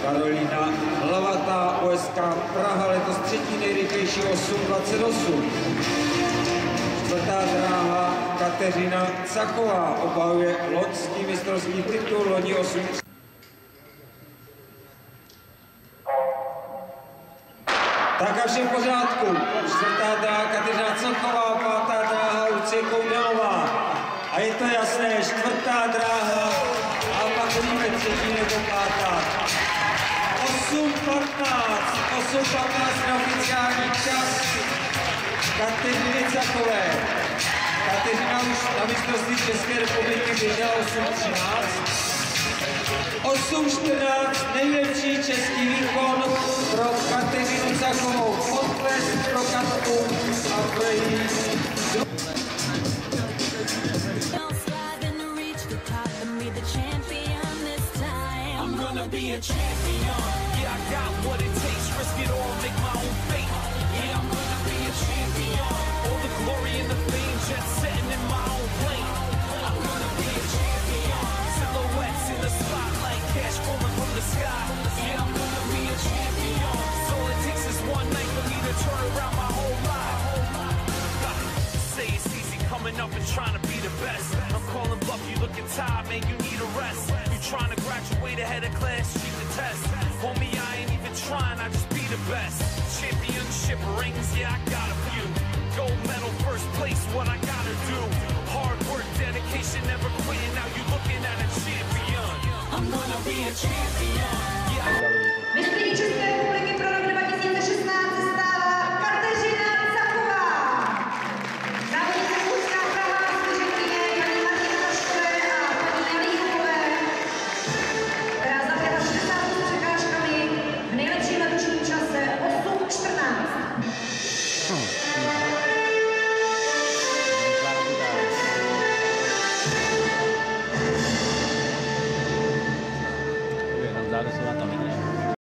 Karolína Hlavatá, OSK Praha, letos třetí nejrychlejší 8.28. Čtvrtá dráha Kateřina Cachová obhajuje loňský mistrovský titul, loni 8. Tak a vše v pořádku. Čtvrtá dráha Kateřina Cachová, pátá dráha Lucie Koudelová. A je to jasné, čtvrtá dráha a pak víme třetí nebo pátá. 8.15 na oficiální čas Kateřiny Cachové. Kateřina už na mistrovství České republiky běžela 8.14, nejlepší český výkon pro Kateřinu Cachovou. Potlesk pro Katku a pro její be a champion. Yeah, I got what it takes. Risk it all, make my own fate. Yeah, I'm gonna be a champion. All the glory and the fame, just sitting in my own plane. I'm gonna be a champion. Silhouettes in the spotlight, cash falling from the sky. Yeah, I'm gonna be a champion. So all it takes is one night for me to turn around my whole life. Say it's easy coming up and trying to be the best. I'm calling bluff, you looking tired, man, you need a rest. You trying to graduate ahead of class, cheat the test. Homie, I ain't even trying, I just be the best. Championship rings, yeah, I got a few. Gold medal, first place, what I gotta do. Hard work, dedication, never quitting, now you looking at a champion. I'm gonna be a champion. Yeah. Mistryní České republiky pro rok 2016 se stává Kateřina Cachová. Závodnice Úzká Praha, svěřenkyně paní Martiny Taškové a paní Jany Jurkové, která zaběhla 60 s překážkami v nejlepším letošním čase 8.14. Zároveň